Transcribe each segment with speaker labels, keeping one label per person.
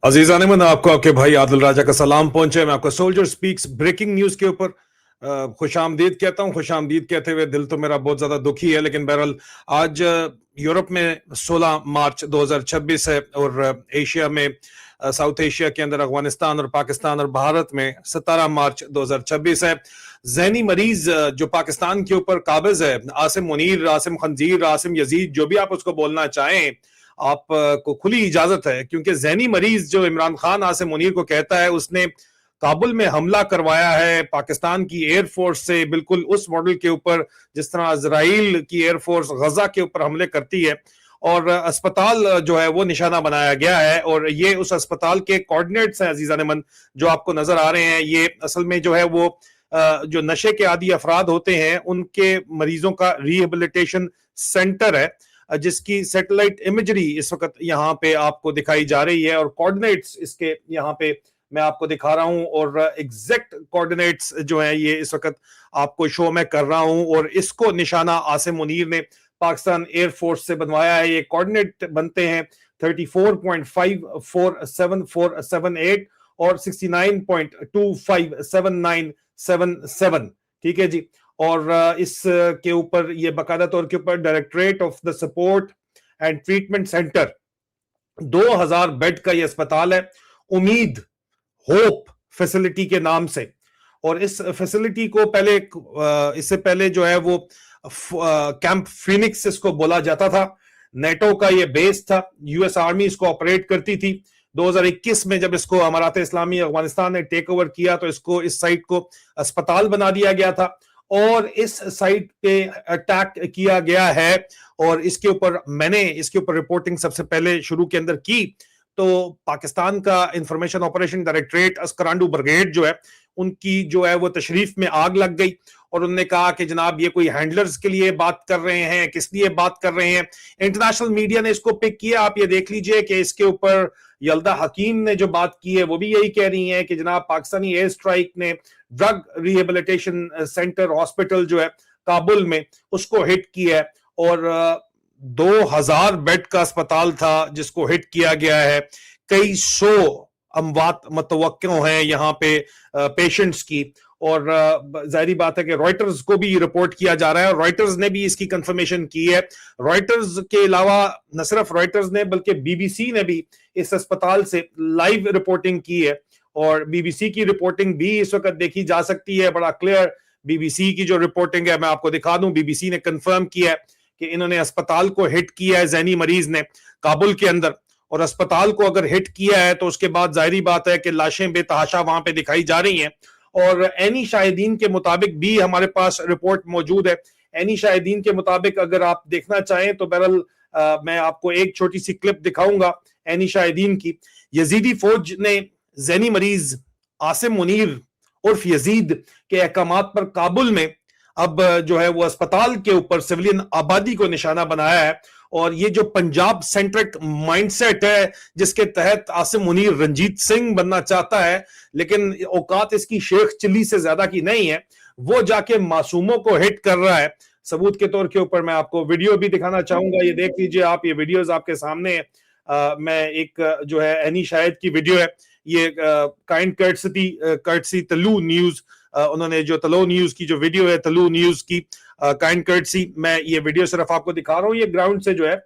Speaker 1: अजीजान मन आपको आपके भाई आदिल राजा का सलाम पहुंचे। मैं आपका सोल्जर स्पीक्स ब्रेकिंग न्यूज के ऊपर खुश आमदीद कहता हूं। खुश आमदीद कहते हुए दिल तो मेरा बहुत ज्यादा दुखी है, लेकिन बहरहाल आज यूरोप में 16 मार्च 2026 है और एशिया में साउथ एशिया के अंदर अफगानिस्तान और पाकिस्तान और भारत में 17 मार्च 2026 है। जहनी मरीज जो पाकिस्तान के ऊपर काबिज है, आसिम मुनीर, आसिम खंजीर, आसिम यजीद, जो भी आप उसको बोलना चाहें, आप को खुली इजाजत है, क्योंकि जहनी मरीज जो इमरान खान आसिम मुनीर को कहता है, उसने काबुल में हमला करवाया है पाकिस्तान की एयरफोर्स से, बिल्कुल उस मॉडल के ऊपर जिस तरह इजराइल की एयरफोर्स गजा के ऊपर हमले करती है, और अस्पताल जो है वो निशाना बनाया गया है। और ये उस अस्पताल के कोऑर्डिनेट्स हैं अजीजान मन, जो आपको नजर आ रहे हैं। ये असल में जो है वो जो नशे के आदी अफराद होते हैं उनके मरीजों का रिहेबिलिटेशन सेंटर है, जिसकी सैटेलाइट इमेजरी इस वक्त यहाँ पे आपको दिखाई जा रही है और कोऑर्डिनेट्स इसके यहाँ पे मैं आपको दिखा रहा हूं, और एग्जैक्ट कोऑर्डिनेट्स जो है ये इस वक्त आपको शो में कर रहा हूं। और इसको निशाना आसिम मुनीर ने पाकिस्तान एयरफोर्स से बनवाया है। ये कोऑर्डिनेट बनते हैं 34.547478 और 69.257977। ठीक है जी। और इस के ऊपर ये बाकायदा तौर के ऊपर directorate of the support and treatment centre, 2000 bed का ये अस्पताल है, उम्मीद होप फैसिलिटी के नाम से। और इस फैसिलिटी को पहले इससे पहले जो है वो कैंप फिनिक्स इसको बोला जाता था। नेटो का ये बेस था, यूएस आर्मी इसको ऑपरेट करती थी। 2021 में जब इसको अमारात इस्लामी अफगानिस्तान ने टेक ओवर किया तो इसको इस साइट को अस्पताल बना दिया गया था और इस साइट पे अटैक किया गया है। और इसके ऊपर मैंने इसके ऊपर रिपोर्टिंग सबसे पहले शुरू के अंदर की तो पाकिस्तान का इंफॉर्मेशन ऑपरेशन डायरेक्टरेट अस्करांडू ब्रिगेड जो है उनकी जो है वो तशरीफ में आग लग गई और उन्होंने कहा कि जनाब ये कोई हैंडलर्स के लिए बात कर रहे हैं, किस लिए बात कर रहे हैं। इंटरनेशनल मीडिया ने इसको पिक किया, आप ये देख लीजिए कि इसके ऊपर यल्दा हकीम ने जो बात की है वो भी यही कह रही है कि जनाब पाकिस्तानी एयर स्ट्राइक ने ड्रग रिहेबिलिटेशन सेंटर हॉस्पिटल जो है काबुल में उसको हिट किया है। और 2000 बेड का अस्पताल था जिसको हिट किया गया है। कई सौ अमवात मतवक्को हैं यहाँ पे पेशेंट्स की। और जाहिर बात है कि रॉयटर्स को भी रिपोर्ट किया जा रहा है और रॉयटर्स ने भी इसकी कंफर्मेशन की है। रॉयटर्स के अलावा न सिर्फ रॉयटर्स ने बल्कि बीबीसी ने भी इस अस्पताल से लाइव रिपोर्टिंग की है और बीबीसी की रिपोर्टिंग भी इस वक्त देखी जा सकती है। बड़ा क्लियर बीबीसी की जो रिपोर्टिंग है मैं आपको दिखा दूं। बीबीसी ने कंफर्म किया है कि इन्होंने अस्पताल को हिट किया है जहनी मरीज ने काबुल के अंदर, और अस्पताल को अगर हिट किया है तो उसके बाद जाहिर बात है कि लाशें बेतहाशा वहां पे दिखाई जा रही हैं। और एनी शाहिदीन के मुताबिक भी हमारे पास रिपोर्ट मौजूद है। एनी शाहिदीन के मुताबिक अगर आप देखना चाहें तो बहरहाल मैं आपको एक छोटी सी क्लिप दिखाऊंगा एनी शाहिदीन की। यजीदी फौज ने जहनी मरीज आसिम मुनीर उर्फ यजीद के अहकामात पर काबुल में अब जो है वो अस्पताल के ऊपर सिविलियन आबादी को निशाना बनाया है। और ये जो पंजाब सेंट्रिक माइंडसेट है जिसके तहत आसिम मुनीर रंजीत सिंह बनना चाहता है, लेकिन औकात इसकी शेख चिल्ली से ज्यादा की नहीं है, वो जाके मासूमों को हिट कर रहा है। सबूत के तौर के ऊपर मैं आपको वीडियो भी दिखाना चाहूंगा, ये देख लीजिए आप, ये वीडियोस आपके सामने है। मैं एक जो है एनी शाहिद की वीडियो है, ये काइंड कर्टसी तलू न्यूज, उन्होंने जो तलो न्यूज की जो वीडियो है, तलू न्यूज की काइंड कर्टसी, मैं ये वीडियो सिर्फ आपको दिखा रहा हूँ। ये ग्राउंड से जो है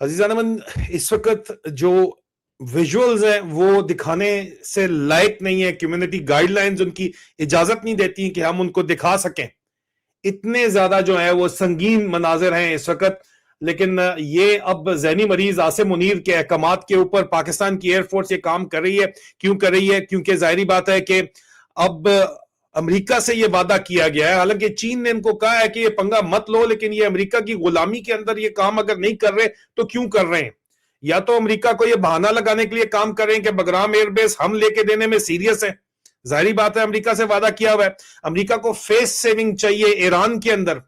Speaker 1: अजीजान मन इस वक्त जो विजुअल्स हैं वो दिखाने से लायक नहीं है। कम्युनिटी गाइडलाइंस उनकी इजाजत नहीं देती कि हम उनको दिखा सकें। इतने ज्यादा जो है वो संगीन मनाजिर हैं इस वक्त। लेकिन ये अब जहनी मरीज आसिम मुनीर के अहकामात के ऊपर पाकिस्तान की एयरफोर्स ये काम कर रही है। क्यों कर रही है? क्योंकि जाहिर बात है कि अब अमेरिका से ये वादा किया गया है। हालांकि चीन ने इनको कहा है कि ये पंगा मत लो, लेकिन ये अमेरिका की गुलामी के अंदर ये काम अगर नहीं कर रहे तो क्यों कर रहे हैं? या तो अमेरिका को ये बहाना लगाने के लिए काम कर रहे हैं कि बगराम एयरबेस हम लेके देने में सीरियस है। जाहिर बात है अमेरिका से वादा किया हुआ है। अमेरिका को फेस सेविंग चाहिए ईरान के अंदर।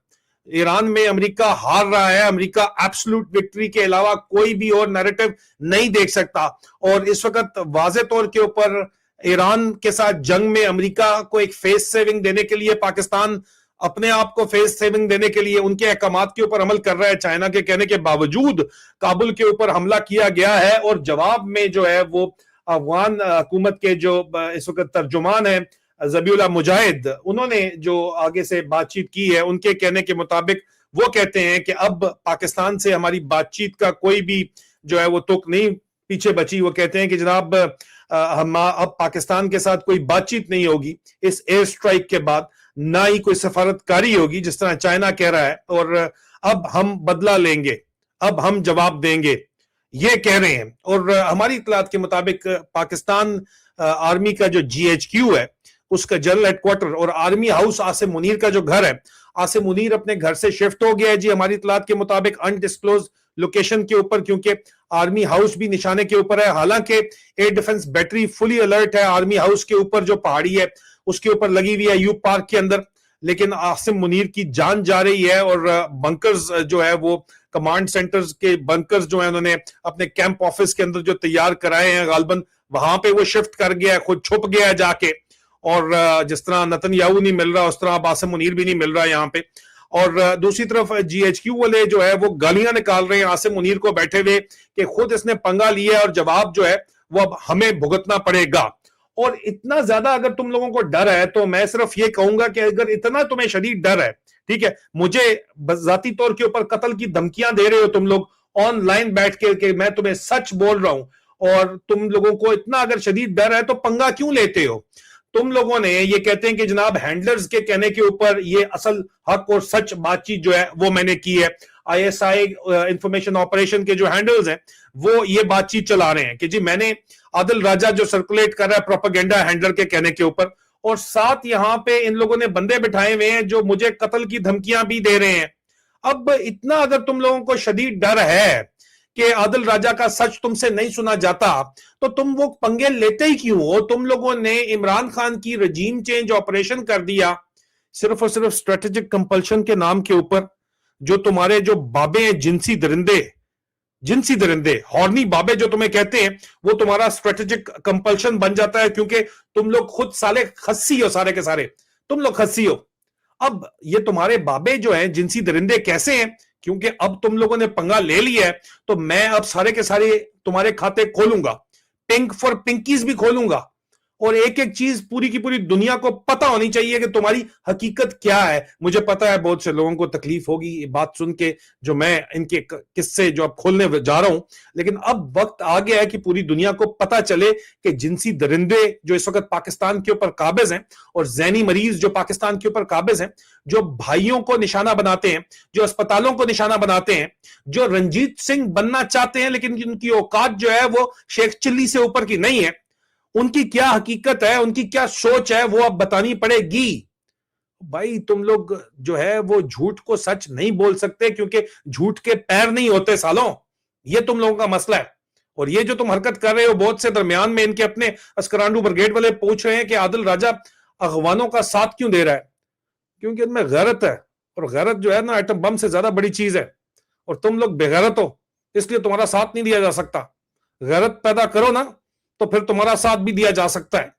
Speaker 1: ईरान में अमेरिका हार रहा है, अमेरिका एब्सोल्यूट विक्ट्री के अलावा कोई भी और नैरेटिव नहीं देख सकता। और इस वक्त वाज़े तौर के ऊपर ईरान के साथ जंग में अमेरिका को एक फेस सेविंग देने के लिए, पाकिस्तान अपने आप को फेस सेविंग देने के लिए उनके अहकामात के ऊपर अमल कर रहा है। चाइना के कहने के बावजूद काबुल के ऊपर हमला किया गया है और जवाब में जो है वो अफगान हुकूमत के जो इस वक्त तर्जुमान है ज़बीउल्लाह मुजाहिद, उन्होंने जो आगे से बातचीत की है, उनके कहने के मुताबिक वो कहते हैं कि अब पाकिस्तान से हमारी बातचीत का कोई भी जो है वो तुक नहीं पीछे बची। वो कहते हैं कि जनाब हम अब पाकिस्तान के साथ कोई बातचीत नहीं होगी इस एयर स्ट्राइक के बाद, ना ही कोई सफारतकारी होगी जिस तरह चाइना कह रहा है, और अब हम बदला लेंगे, अब हम जवाब देंगे, ये कह रहे हैं। और हमारी इत्तलात के मुताबिक पाकिस्तान आर्मी का जो GHQ है, उसका जनरल हेडक्वार्टर और आर्मी हाउस आसिम मुनीर का जो घर है, आसिम मुनीर अपने घर से शिफ्ट हो गया है जी, हमारी इत्तलात के मुताबिक अनडिस्क्लोज लोकेशन के ऊपर, क्योंकि आर्मी हाउस भी निशाने के ऊपर है। हालांकि air defence battery fully alert है आर्मी हाउस के ऊपर, जो पहाड़ी है उसके ऊपर लगी हुई है यू पार्क के अंदर, लेकिन आसिम मुनीर की जान जा रही है। और बंकर्स जो है वो कमांड सेंटर्स के बंकर्स जो है उन्होंने अपने कैंप ऑफिस के अंदर जो तैयार कराए हैं, गालबन वहां पे वो शिफ्ट कर गया है, खुद छुप गया है जाके। और जिस तरह नेतन्याहू नहीं मिल रहा उस तरह अब आसिम मुनीर भी नहीं मिल रहा यहाँ पे। और दूसरी तरफ GHQ वाले जो है वो गालियां निकाल रहे हैं आसिम मुनीर को बैठे हुए कि खुद इसने पंगा लिया और जवाब जो है वो अब हमें भुगतना पड़ेगा। और इतना ज्यादा अगर तुम लोगों को डर है तो मैं सिर्फ ये कहूंगा कि अगर इतना तुम्हें शदीद डर है, ठीक है, मुझे जाती तौर के ऊपर कत्ल की धमकियां दे रहे हो तुम लोग ऑनलाइन बैठ के मैं तुम्हें सच बोल रहा हूं, और तुम लोगों को इतना अगर शदीद डर है तो पंगा क्यों लेते हो? तुम लोगों ने ये कहते हैं कि जनाब हैंडलर्स के कहने के ऊपर ये असल हक और सच बातचीत जो है वो मैंने की है। ISI इंफॉर्मेशन ऑपरेशन के जो हैंडल्स हैं वो ये बातचीत चला रहे हैं कि जी मैंने आदिल राजा जो सर्कुलेट कर रहा है प्रोपेगेंडा हैंडलर के कहने के ऊपर, और साथ यहां पे इन लोगों ने बंदे बिठाए हुए हैं जो मुझे कत्ल की धमकियां भी दे रहे हैं। अब इतना अगर तुम लोगों को शदीद डर है कि आदिल राजा का सच तुमसे नहीं सुना जाता तो तुम वो पंगे लेते ही क्यों हो? तुम लोगों ने इमरान खान की रजीम चेंज ऑपरेशन कर दिया सिर्फ और सिर्फ स्ट्रेटेजिक कंपल्शन के नाम के ऊपर। जो तुम्हारे जो बाबे हैं जिनसी दरिंदे हॉर्नी बाबे जो तुम्हें कहते हैं, वो तुम्हारा स्ट्रेटेजिक कंपल्शन बन जाता है, क्योंकि तुम लोग खुद साले खस्सी हो, सारे के सारे तुम लोग खस्सी हो। अब ये तुम्हारे बाबे जो हैं जिनसी दरिंदे कैसे हैं? क्योंकि अब तुम लोगों ने पंगा ले लिया है तो मैं अब सारे के सारे तुम्हारे खाते खोलूंगा, पिंक फॉर पिंकीज भी खोलूंगा, और एक एक चीज पूरी की पूरी दुनिया को पता होनी चाहिए कि तुम्हारी हकीकत क्या है। मुझे पता है बहुत से लोगों को तकलीफ होगी ये बात सुन के जो मैं इनके किस्से जो अब खोलने जा रहा हूं, लेकिन अब वक्त आ गया है कि पूरी दुनिया को पता चले कि जिनसी दरिंदे जो इस वक्त पाकिस्तान के ऊपर काबिज हैं और जहनी मरीज जो पाकिस्तान के ऊपर काबिज हैं, जो भाइयों को निशाना बनाते हैं, जो अस्पतालों को निशाना बनाते हैं, जो रंजीत सिंह बनना चाहते हैं लेकिन उनकी औकात जो है वो शेख चिल्ली से ऊपर की नहीं है, उनकी क्या हकीकत है, उनकी क्या सोच है, वो अब बतानी पड़ेगी। भाई तुम लोग जो है वो झूठ को सच नहीं बोल सकते क्योंकि झूठ के पैर नहीं होते सालों, ये तुम लोगों का मसला है। और ये जो तुम हरकत कर रहे हो, बहुत से दरमियान में इनके अपने अस्करांडू ब्रिगेड वाले पूछ रहे हैं कि आदिल राजा अगवानों का साथ क्यों दे रहा है? क्योंकि इनमें गैरत है, और गैरत जो है ना एटम बम से ज्यादा बड़ी चीज है, और तुम लोग बेगैरत हो इसलिए तुम्हारा साथ नहीं दिया जा सकता। गैरत पैदा करो ना तो फिर तुम्हारा साथ भी दिया जा सकता है।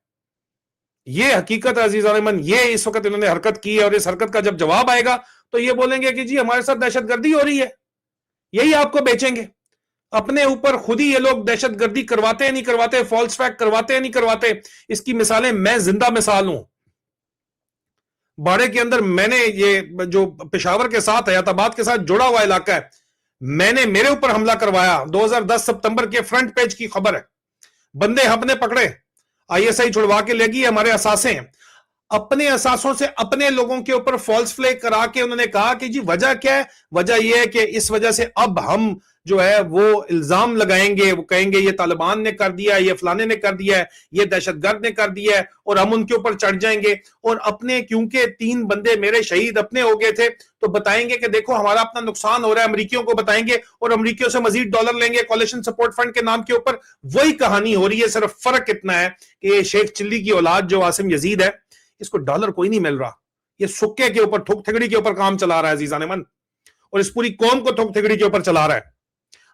Speaker 1: ये हकीकत है अजीज़-ए-मन, ये इस वक्त इन्होंने हरकत की है, और इस हरकत का जब जवाब आएगा तो ये बोलेंगे कि जी हमारे साथ दहशतगर्दी हो रही है। यही आपको बेचेंगे अपने ऊपर, खुद ही ये लोग दहशतगर्दी करवाते हैं नहीं करवाते, फॉल्स फैक्ट करवाते हैं नहीं करवाते। इसकी मिसालें मैं जिंदा मिसाल हूं। बाड़े के अंदर मैंने ये जो पेशावर के साथ हयाताबाद के साथ जुड़ा हुआ इलाका है, मैंने मेरे ऊपर हमला करवाया 2010 सितंबर के फ्रंट पेज की खबर है। बंदे हमने पकड़े, ISI छुड़वा के लेगी, हमारे असासे हैं, अपने असासों से अपने लोगों के ऊपर फॉल्स फ्लैग करा के उन्होंने कहा कि जी वजह क्या है? वजह यह है कि इस वजह से अब हम जो है वो इल्जाम लगाएंगे, वो कहेंगे ये तालिबान ने कर दिया है, ये फलाने ने कर दिया है, ये दहशतगर्द ने कर दिया है, और हम उनके ऊपर चढ़ जाएंगे। और अपने, क्योंकि 3 बंदे मेरे शहीद अपने हो गए थे, तो बताएंगे कि देखो हमारा अपना नुकसान हो रहा है, अमरीकियों को बताएंगे, और अमरीकियों से मजीद डॉलर लेंगे कोलिशन सपोर्ट फंड के नाम के ऊपर। वही कहानी हो रही है, सिर्फ फर्क इतना है कि शेख चिल्ली की औलाद जो आसिम यजीद है, इसको डॉलर कोई नहीं मिल रहा, ये सुक्के के ऊपर, ठोक ठिगड़ी के ऊपर काम चला रहा है अजीजान मन, और इस पूरी कौम को ठोक ठिगड़ी के ऊपर चला रहा है।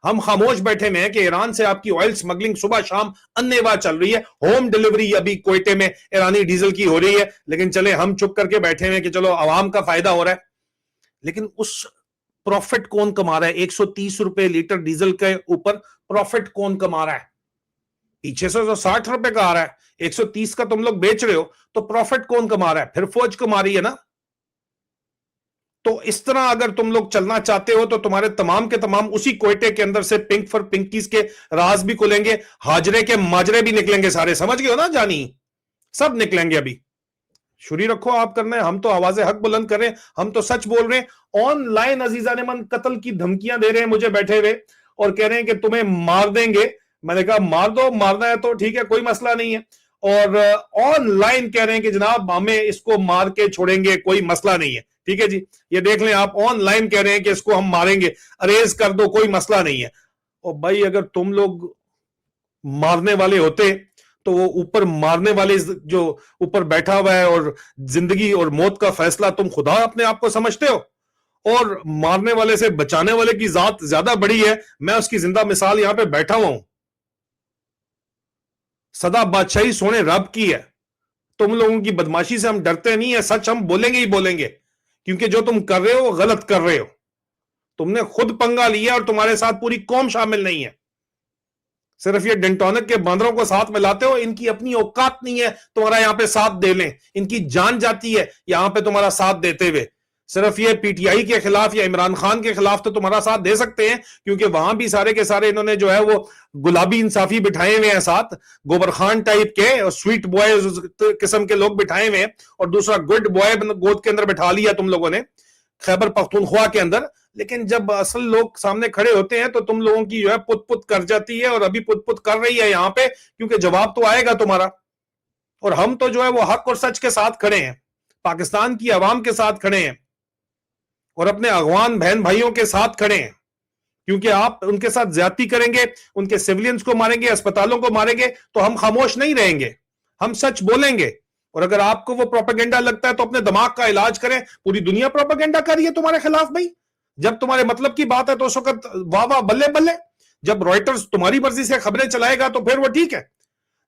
Speaker 1: हम खामोश बैठे में हैं कि ईरान से आपकी ऑयल स्मगलिंग सुबह शाम अन्नेवाह चल रही है, होम डिलीवरी अभी कोयटे में ईरानी डीजल की हो रही है, लेकिन चले हम चुप करके बैठे हैं कि चलो आवाम का फायदा हो रहा है। लेकिन उस प्रॉफिट कौन कमा रहा है? 130 रुपए लीटर डीजल के ऊपर प्रॉफिट कौन कमा रहा है? पीछे से तो 60 रुपए का आ रहा है, 130 का तुम लोग बेच रहे हो, तो प्रॉफिट कौन कमा रहा है? फिर फौज कमा रही है ना। तो इस तरह अगर तुम लोग चलना चाहते हो तो तुम्हारे तमाम के तमाम उसी कोयटे के अंदर से पिंक फॉर पिंकीज के राज भी खुलेंगे, हाजरे के माजरे भी निकलेंगे सारे, समझ गए हो ना जानी, सब निकलेंगे। अभी शुरू रखो आप करना है, हम तो आवाजें हक बुलंद कर रहे हैं, हम तो सच बोल रहे हैं। ऑनलाइन अजीजान मन कत्ल की धमकियां दे रहे हैं मुझे बैठे हुए और कह रहे हैं कि तुम्हें मार देंगे। मैंने कहा मार दो, मारना है तो ठीक है, कोई मसला नहीं है। और ऑनलाइन कह रहे हैं कि जनाब हमें इसको मार के छोड़ेंगे, कोई मसला नहीं है। ठीक है जी, ये देख लें आप, ऑनलाइन कह रहे हैं कि इसको हम मारेंगे, अरेज कर दो, कोई मसला नहीं है। और भाई अगर तुम लोग मारने वाले होते तो वो ऊपर मारने वाले जो ऊपर बैठा हुआ है और जिंदगी और मौत का फैसला तुम खुदा अपने आप को समझते हो, और मारने वाले से बचाने वाले की जात ज्यादा बड़ी है। मैं उसकी जिंदा मिसाल यहां पे बैठा हुआ हूं। सदा बादशाही सोने रब की है। तुम लोगों की बदमाशी से हम डरते नहीं है, सच हम बोलेंगे ही बोलेंगे, क्योंकि जो तुम कर रहे हो वो गलत कर रहे हो। तुमने खुद पंगा लिया और तुम्हारे साथ पूरी कौम शामिल नहीं है। सिर्फ ये डेंटोनिक के बंदरों को साथ मिलाते हो, इनकी अपनी औकात नहीं है तुम्हारा यहां पे साथ दे लें, इनकी जान जाती है यहां पे तुम्हारा साथ देते हुए। सिर्फ ये पीटीआई के खिलाफ या इमरान खान के खिलाफ तो तुम्हारा साथ दे सकते हैं, क्योंकि वहां भी सारे के सारे इन्होंने जो है वो गुलाबी इंसाफी बिठाए हुए हैं साथ, गोबर खान टाइप के और स्वीट बॉय किस्म के लोग बिठाए हुए हैं, और दूसरा गुड बॉय गोद के अंदर बिठा लिया तुम लोगों ने खैबर पख्तूनख्वा के अंदर। लेकिन जब असल लोग सामने खड़े होते हैं तो तुम लोगों की जो है पुत पुत कर जाती है, और अभी पुत पुत कर रही है यहां पे, क्योंकि जवाब तो आएगा तुम्हारा। और हम तो जो है वो हक और सच के साथ खड़े हैं, पाकिस्तान की आवाम के साथ खड़े हैं, और अपने अगवान बहन भाइयों के साथ खड़े हैं। क्योंकि आप उनके साथ ज्यादती करेंगे, उनके सिविलियंस को मारेंगे, अस्पतालों को मारेंगे, तो हम खामोश नहीं रहेंगे, हम सच बोलेंगे। और अगर आपको वो प्रोपेगेंडा लगता है तो अपने दिमाग का इलाज करें। पूरी दुनिया प्रोपेगेंडा कर रही है तुम्हारे खिलाफ भाई। जब तुम्हारे मतलब की बात है तो उस वक्त वाह वाह बल्ले बल्ले। जब रॉयटर्स तुम्हारी मर्जी से खबरें चलाएगा तो फिर वो ठीक है,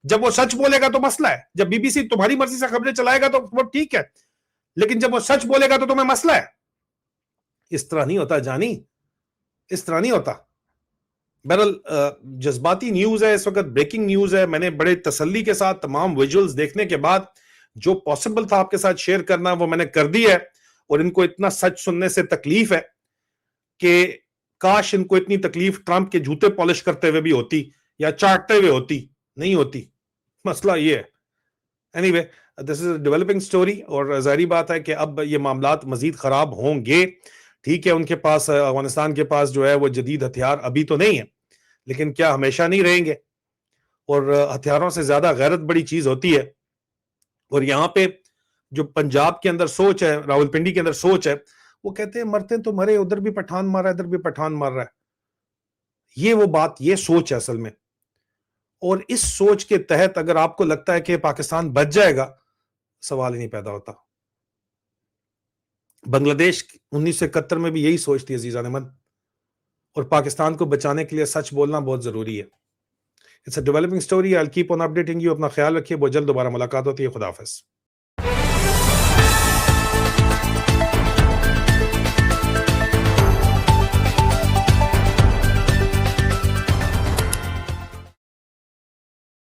Speaker 1: जब वो सच बोलेगा तो मसला है। जब बीबीसी तुम्हारी मर्जी से खबरें चलाएगा तो वो ठीक है, लेकिन जब वो सच बोलेगा तो तुम्हें मसला है। इस तरह नहीं होता जानी, इस तरह नहीं होता। बहरहाल जज्बाती न्यूज है इस वक्त, ब्रेकिंग न्यूज है। मैंने बड़े तसल्ली के साथ तमाम विजुअल्स देखने के बाद जो पॉसिबल था आपके साथ शेयर करना वो मैंने कर दिया है। और इनको इतना सच सुनने से तकलीफ है कि काश इनको इतनी तकलीफ ट्रंप के जूते पॉलिश करते हुए भी होती या चाटते हुए होती, नहीं होती। मसला ये है। Anyway, this is a developing story, और जाहिर बात है कि अब ये मामलात मजीद खराब होंगे। ठीक है, उनके पास, अफगानिस्तान के पास जो है वो जदीद हथियार अभी तो नहीं है, लेकिन क्या हमेशा नहीं रहेंगे? और हथियारों से ज्यादा गैरत बड़ी चीज होती है। और यहाँ पे जो पंजाब के अंदर सोच है, रावलपिंडी के अंदर सोच है, वो कहते हैं मरते तो मरे, उधर भी पठान मारा है, इधर भी पठान मार रहा है। ये वो बात, ये सोच है असल में। और इस सोच के तहत अगर आपको लगता है कि पाकिस्तान बच जाएगा, सवाल ही नहीं पैदा होता। बांग्लादेश 1971 में भी यही सोच थी अजीजान मन, और पाकिस्तान को बचाने के लिए सच बोलना बहुत जरूरी है। It's a developing story, I will keep on updating you. अपना ख्याल रखिए, बहुत जल्द दोबारा मुलाकात होती है। खुदा हाफिज।